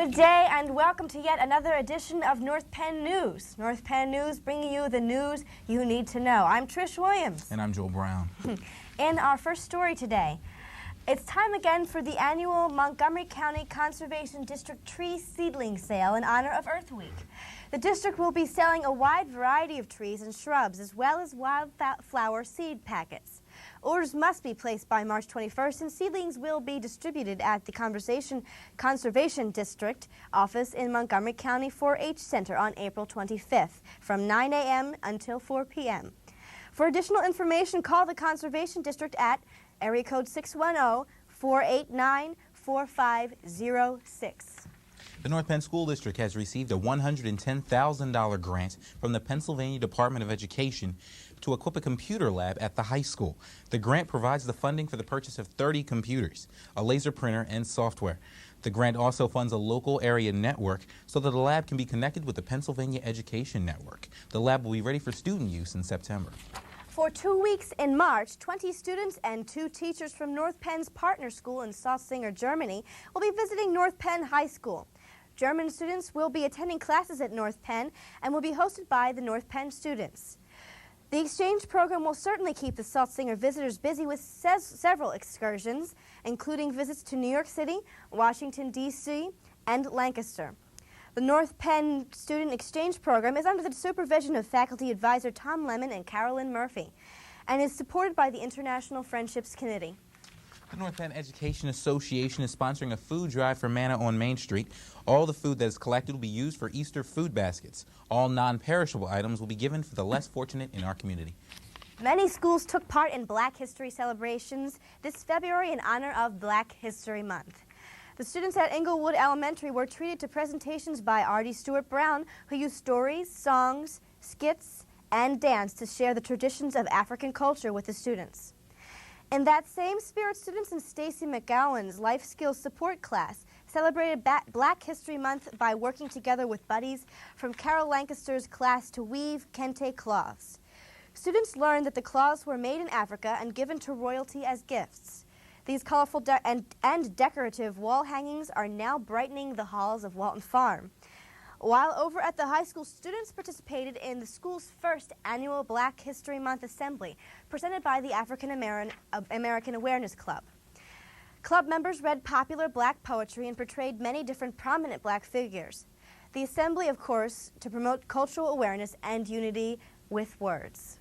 Good day and welcome to yet another edition of North Penn News. North Penn News bringing you the news you need to know. I'm Trish Williams. And I'm Joel Brown. In our first story today, it's time again for the annual Montgomery County Conservation District tree seedling sale in honor of Earth Week. The district will be selling a wide variety of trees and shrubs as well as wildflower seed packets. Orders must be placed by March 21st, and seedlings will be distributed at the Conservation District office in Montgomery County 4-H Center on April 25th from 9 a.m. until 4 p.m. For additional information, call the Conservation District at area code 610-489-4506. The North Penn School District has received a $110,000 grant from the Pennsylvania Department of Education to equip a computer lab at the high school. The grant provides the funding for the purchase of 30 computers, a laser printer, and software. The grant also funds a local area network so that the lab can be connected with the Pennsylvania Education Network. The lab will be ready for student use in September. For 2 weeks in March, 20 students and 2 teachers from North Penn's partner school in Salzgitter, Germany, will be visiting North Penn High School. German students will be attending classes at North Penn and will be hosted by the North Penn students. The exchange program will certainly keep the Salzgitter visitors busy with several excursions, including visits to New York City, Washington, D.C., and Lancaster. The North Penn Student Exchange Program is under the supervision of faculty advisor Tom Lemon and Carolyn Murphy and is supported by the International Friendships Committee. The North Penn Education Association is sponsoring a food drive for Manna on Main Street. All the food that is collected will be used for Easter food baskets. All non-perishable items will be given for the less fortunate in our community. Many schools took part in Black History celebrations this February in honor of Black History Month. The students at Inglewood Elementary were treated to presentations by Artie Stewart Brown, who used stories, songs, skits, and dance to share the traditions of African culture with the students. In that same spirit, students in Stacy McGowan's Life Skills Support class celebrated Black History Month by working together with buddies from Carol Lancaster's class to weave kente cloths. Students learned that the cloths were made in Africa and given to royalty as gifts. These colorful and decorative wall hangings are now brightening the halls of Walton Farm. While over at the high school, students participated in the school's first annual Black History Month Assembly, presented by the African American Awareness Club. Club members read popular Black poetry and portrayed many different prominent Black figures. The assembly, of course, to promote cultural awareness and unity with words.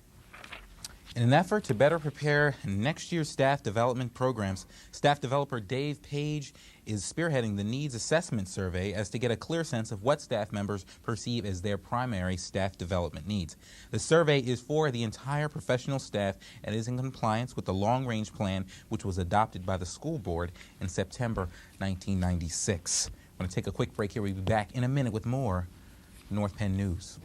In an effort to better prepare next year's staff development programs, staff developer Dave Page is spearheading the needs assessment survey as to get a clear sense of what staff members perceive as their primary staff development needs. The survey is for the entire professional staff and is in compliance with the long-range plan which was adopted by the school board in September 1996. I'm going to take a quick break here. We'll be back in a minute with more North Penn News.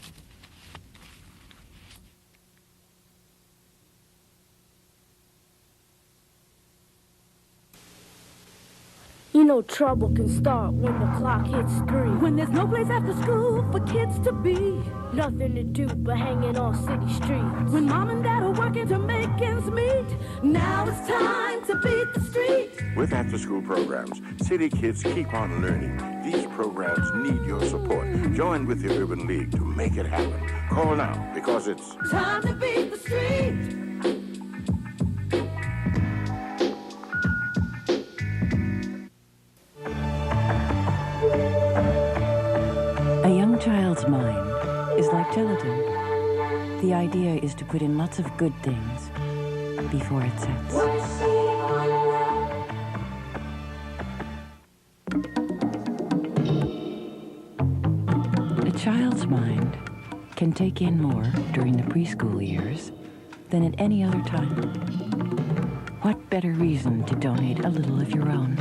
You know trouble can start when the clock hits 3. When there's no place after school for kids to be. Nothing to do but hanging on city streets. When mom and dad are working to make ends meet. Now it's time to beat the street. With after-school programs, city kids keep on learning. These programs need your support. Join with the Urban League to make it happen. Call now because it's time to beat the street. A young child's mind is like gelatin. The idea is to put in lots of good things before it sets. A child's mind can take in more during the preschool years than at any other time. What better reason to donate a little of your own?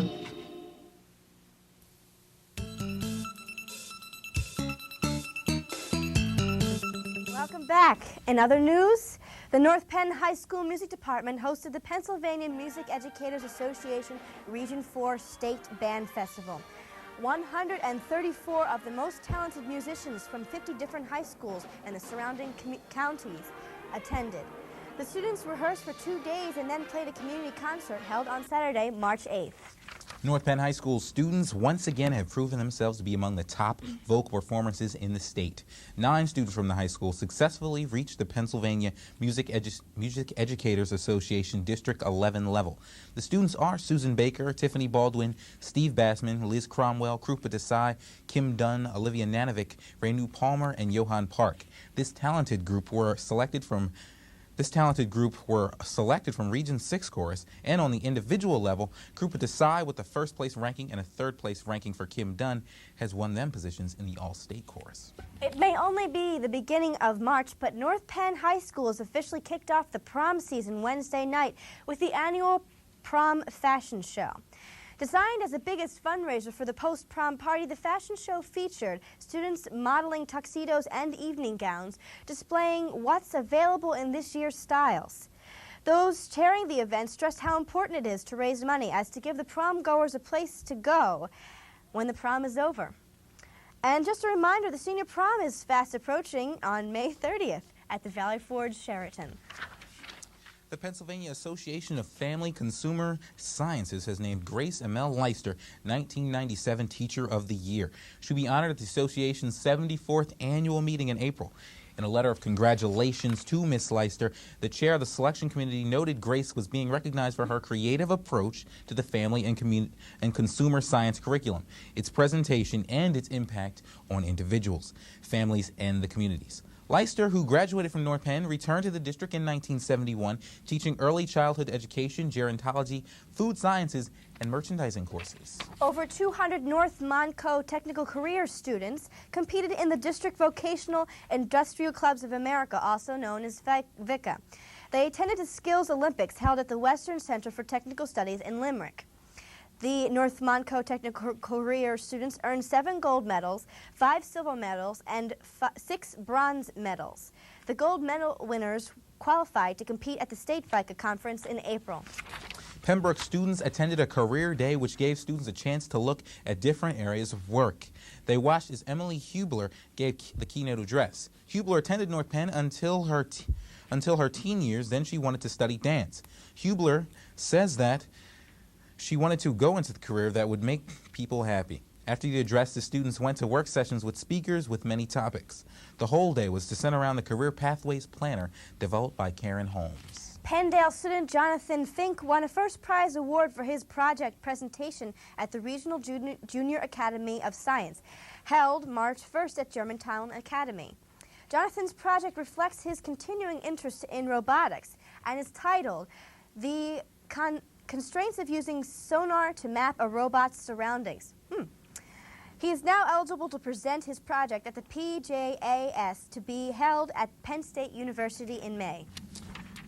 Welcome back. In other news, the North Penn High School Music Department hosted the Pennsylvania Music Educators Association Region 4 State Band Festival. 134 of the most talented musicians from 50 different high schools and the surrounding counties attended. The students rehearsed for 2 days and then played a community concert held on Saturday, March 8th. North Penn High School students once again have proven themselves to be among the top vocal performances in the state. 9 students from the high school successfully reached the Pennsylvania Music Educators Association District 11 level. The students are Susan Baker, Tiffany Baldwin, Steve Bassman, Liz Cromwell, Krupa Desai, Kim Dunn, Olivia Nanovic, Renu Palmer, and Johan Park. This talented group were selected from Region 6 chorus, and on the individual level, Krupa Desai with the first place ranking and a third place ranking for Kim Dunn has won them positions in the all-state chorus. It may only be the beginning of March, but North Penn High School has officially kicked off the prom season Wednesday night with the annual prom fashion show. Designed as the biggest fundraiser for the post-prom party, the fashion show featured students modeling tuxedos and evening gowns, displaying what's available in this year's styles. Those chairing the event stressed how important it is to raise money as to give the prom goers a place to go when the prom is over. And just a reminder, the senior prom is fast approaching on May 30th at the Valley Forge Sheraton. The Pennsylvania Association of Family Consumer Sciences has named Grace Amel Leister 1997 Teacher of the Year. She'll be honored at the association's 74th annual meeting in April. In a letter of congratulations to Ms. Leister, the chair of the selection committee noted Grace was being recognized for her creative approach to the family and consumer science curriculum, its presentation, and its impact on individuals, families, and the communities. Leister, who graduated from North Penn, returned to the district in 1971, teaching early childhood education, gerontology, food sciences, and merchandising courses. Over 200 North Monco technical career students competed in the District Vocational Industrial Clubs of America, also known as VICA. They attended the Skills Olympics held at the Western Center for Technical Studies in Limerick. The North Monco technical career students earned 7 gold medals, 5 silver medals, and 6 bronze medals. The gold medal winners qualified to compete at the State VICA Conference in April. Pembroke students attended a career day which gave students a chance to look at different areas of work. They watched as Emily Hubler gave the keynote address. Hubler attended North Penn until her teen years, then she wanted to study dance. Hubler says that she wanted to go into the career that would make people happy. After the address, the students went to work sessions with speakers with many topics. The whole day was to center around the Career Pathways Planner developed by Karen Holmes. Penndale student Jonathan Fink won a first prize award for his project presentation at the Regional Junior Academy of Science, held March 1st at Germantown Academy. Jonathan's project reflects his continuing interest in robotics and is titled The Constraints of Using Sonar to Map a Robot's Surroundings. He is now eligible to present his project at the PJAS to be held at Penn State University in May.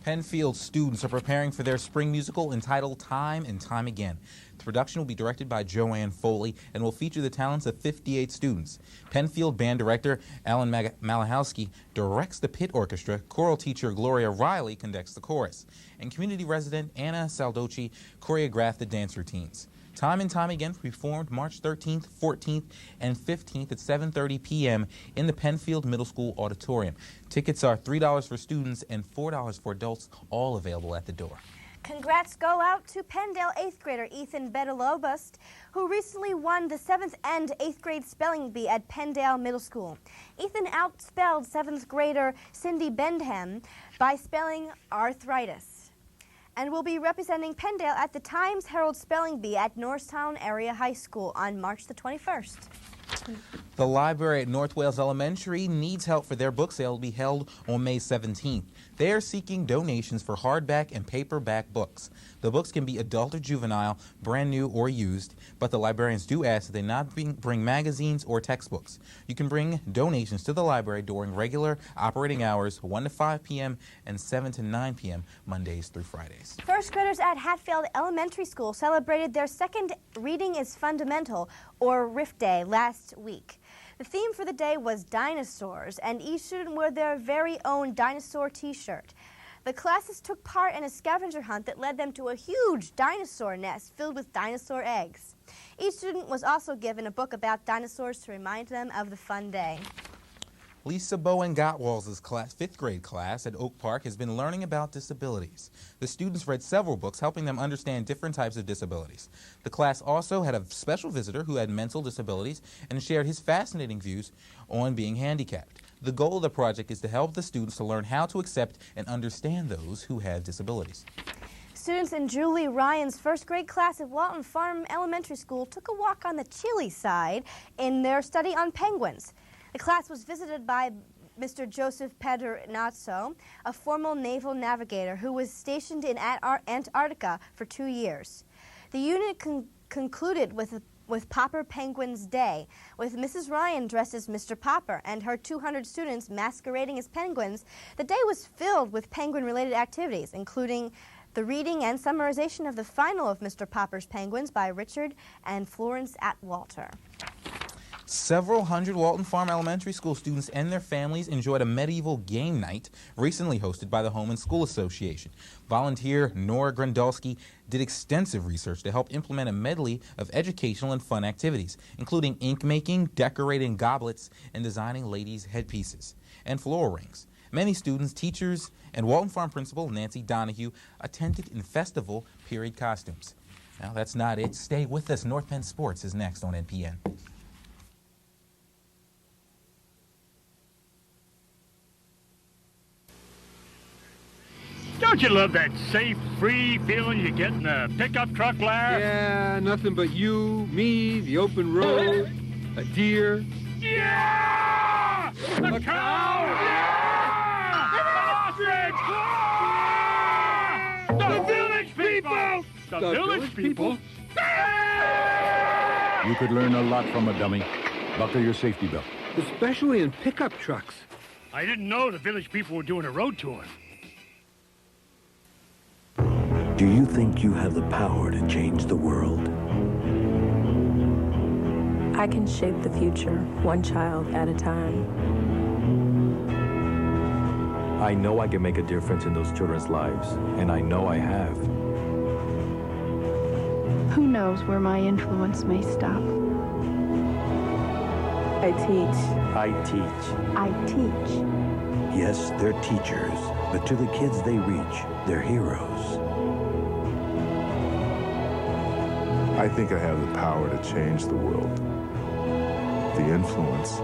Penfield students are preparing for their spring musical entitled Time and Time Again. The production will be directed by Joanne Foley and will feature the talents of 58 students. Penfield band director Alan Malachowski directs the pit orchestra, choral teacher Gloria Riley conducts the chorus, and community resident Anna Saldocci choreographed the dance routines. Time and Time Again performed March 13th, 14th, and 15th at 7:30 p.m. in the Penfield Middle School Auditorium. Tickets are $3 for students and $4 for adults, all available at the door. Congrats go out to Penndale 8th grader Ethan Bedelobust, who recently won the 7th and 8th grade spelling bee at Penndale Middle School. Ethan outspelled 7th grader Cindy Bendham by spelling arthritis, and will be representing Penndale at the Times-Herald Spelling Bee at Norristown Area High School on March the 21st. The library at North Wales Elementary needs help for their book sale to be held on May 17th. They are seeking donations for hardback and paperback books. The books can be adult or juvenile, brand new or used, but the librarians do ask that they not bring magazines or textbooks. You can bring donations to the library during regular operating hours, 1 to 5 p.m. and 7 to 9 p.m. Mondays through Fridays. First graders at Hatfield Elementary School celebrated their second Reading is Fundamental, or RIF Day, last week. The theme for the day was dinosaurs, and each student wore their very own dinosaur t-shirt. The classes took part in a scavenger hunt that led them to a huge dinosaur nest filled with dinosaur eggs. Each student was also given a book about dinosaurs to remind them of the fun day. Lisa Bowen-Gottwal's class, 5th grade class at Oak Park has been learning about disabilities. The students read several books helping them understand different types of disabilities. The class also had a special visitor who had mental disabilities and shared his fascinating views on being handicapped. The goal of the project is to help the students to learn how to accept and understand those who have disabilities. Students in Julie Ryan's 1st grade class at Walton Farm Elementary School took a walk on the chilly side in their study on penguins. The class was visited by Mr. Joseph Pedernazzo, a former naval navigator who was stationed in Antarctica for 2 years. The unit concluded with Popper Penguins Day, with Mrs. Ryan dressed as Mr. Popper and her 200 students masquerading as penguins. The day was filled with penguin-related activities, including the reading and summarization of the final of Mr. Popper's Penguins by Richard and Florence Atwater. Several hundred Walton Farm Elementary School students and their families enjoyed a medieval game night recently hosted by the Home and School Association. Volunteer Nora Grandolski did extensive research to help implement a medley of educational and fun activities, including ink making, decorating goblets, and designing ladies' headpieces and floral rings. Many students, teachers, and Walton Farm Principal Nancy Donahue attended in festival period costumes. Now, that's not it. Stay with us. North Penn Sports is next on NPN. Don't you love that safe, free feeling you get in a pickup truck, Larry? Yeah, nothing but you, me, the open road, a deer. Yeah! A cow! Yeah! An ostrich! Yeah! The village people! The village people? You could learn a lot from a dummy. Buckle your safety belt. Especially in pickup trucks. I didn't know the village people were doing a road tour. Do you think you have the power to change the world? I can shape the future, one child at a time. I know I can make a difference in those children's lives, and I know I have. Who knows where my influence may stop? I teach. I teach. I teach. Yes, they're teachers, but to the kids they reach, they're heroes. I think I have the power to change the world. The influence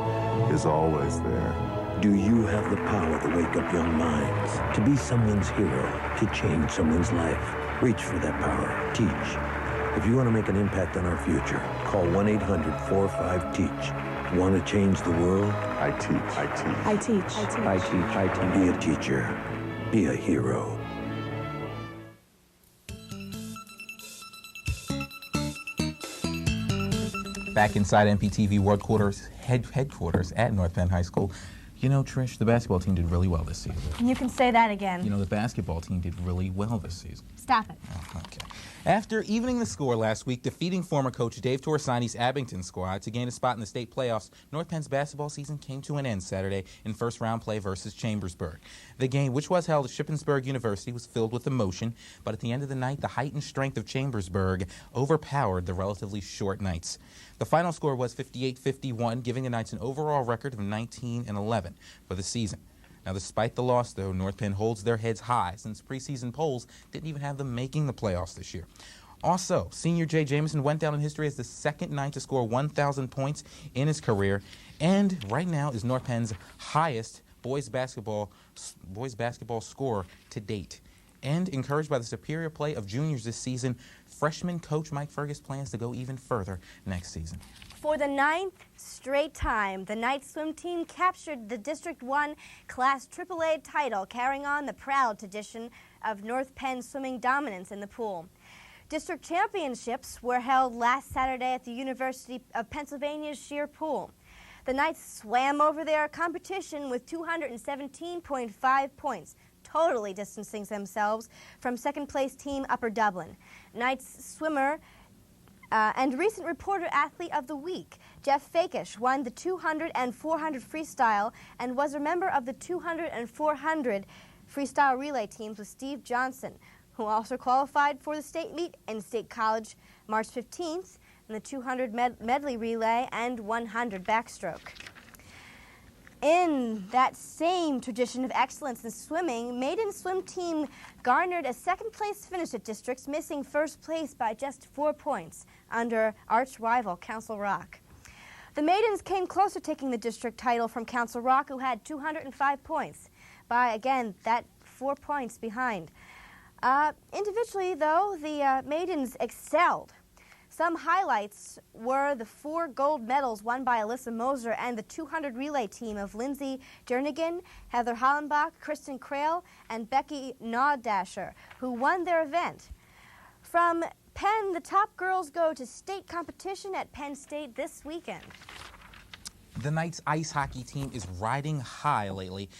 is always there. Do you have the power to wake up young minds, to be someone's hero, to change someone's life? Reach for that power. Teach. If you want to make an impact on our future, call 1-800-45-TEACH. Want to change the world? I teach. I teach. I teach. I teach. I teach. Be a teacher. Be a hero. Back inside NPTV headquarters at North Penn High School. You know, Trish, the basketball team did really well this season. You can say that again. You know, the basketball team did really well this season. Stop it. Oh, okay. After evening the score last week, defeating former coach Dave Torsani's Abington squad to gain a spot in the state playoffs, North Penn's basketball season came to an end Saturday in first-round play versus Chambersburg. The game, which was held at Shippensburg University, was filled with emotion, but at the end of the night, the heightened strength of Chambersburg overpowered the relatively short Knights. The final score was 58-51, giving the Knights an overall record of 19-11 for the season. Now, despite the loss, though, North Penn holds their heads high since preseason polls didn't even have them making the playoffs this year. Also, senior Jay Jamison went down in history as the second Knight to score 1,000 points in his career, and right now is North Penn's highest boys basketball score to date. And encouraged by the superior play of juniors this season, freshman coach Mike Fergus plans to go even further next season. For the 9th straight time, the Knights swim team captured the District 1 Class AAA title, carrying on the proud tradition of North Penn's swimming dominance in the pool. District championships were held last Saturday at the University of Pennsylvania's Sheer Pool. The Knights swam over their competition with 217.5 points, totally distancing themselves from second-place team Upper Dublin. Knights swimmer and recent Reporter Athlete of the Week, Jeff Fakish, won the 200 and 400 freestyle and was a member of the 200 and 400 freestyle relay teams with Steve Johnson, who also qualified for the state meet in State College March 15th in the 200 medley relay and 100 backstroke. In that same tradition of excellence in swimming, maiden swim team garnered a second-place finish at districts, missing first place by just 4 points under arch rival Council Rock. The maidens came close to taking the district title from Council Rock, who had 205 points, by, again, that 4 points behind. Individually, though, the maidens excelled. Some highlights were the 4 gold medals won by Alyssa Moser and the 200 relay team of Lindsay Jernigan, Heather Hollenbach, Kristen Krail, and Becky Naudasher, who won their event. From Penn, the top girls go to state competition at Penn State this weekend. The Knights ice hockey team is riding high lately,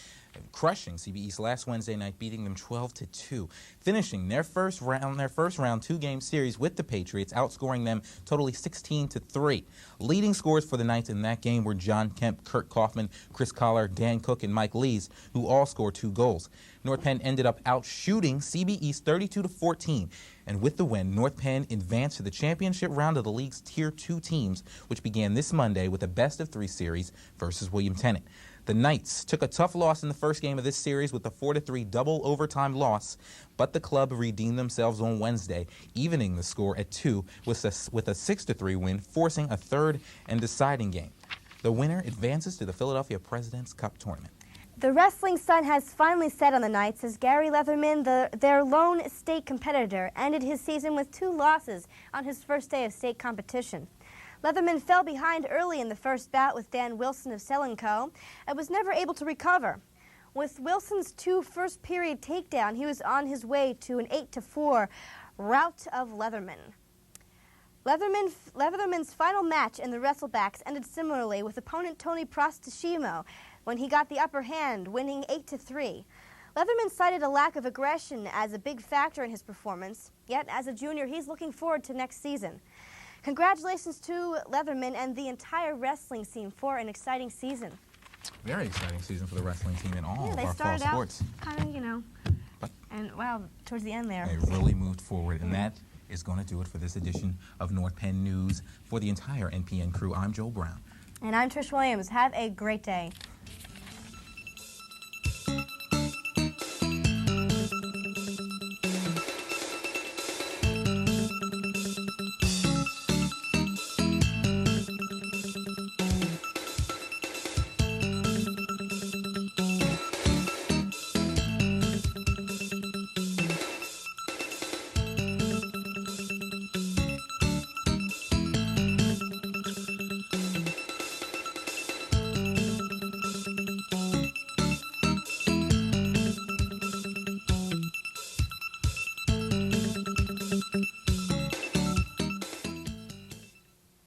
crushing CB East last Wednesday night, beating them 12-2, finishing their first round two-game series with the Patriots, outscoring them totally 16-3. Leading scorers for the Knights in that game were John Kemp, Kurt Kaufman, Chris Collar, Dan Cook, and Mike Lees, who all scored 2 goals. North Penn ended up outshooting CB East 32-14, and with the win, North Penn advanced to the championship round of the league's Tier 2 teams, which began this Monday with a best-of-3 series versus William Tennant. The Knights took a tough loss in the first game of this series with a 4-3 double overtime loss, but the club redeemed themselves on Wednesday, evening the score at 2 with a 6-3 win, forcing a third and deciding game. The winner advances to the Philadelphia President's Cup tournament. The wrestling sun has finally set on the Knights as Gary Leatherman, their lone state competitor, ended his season with 2 losses on his first day of state competition. Leatherman fell behind early in the first bout with Dan Wilson of Selenco and was never able to recover. With Wilson's 2 first-period takedown, he was on his way to an 8-4 rout of Leatherman. Leatherman's final match in the Wrestlebacks ended similarly, with opponent Tony Prostashimo when he got the upper hand, winning 8-3. Leatherman cited a lack of aggression as a big factor in his performance, yet as a junior he's looking forward to next season. Congratulations to Leatherman and the entire wrestling team for an exciting season. Very exciting season for the wrestling team in all of our fall started sports. Out kind of, and wow, towards the end there. They really moved forward, and that is going to do it for this edition of North Penn News. For the entire NPN crew, I'm Joel Brown. And I'm Trish Williams. Have a great day. Thank you.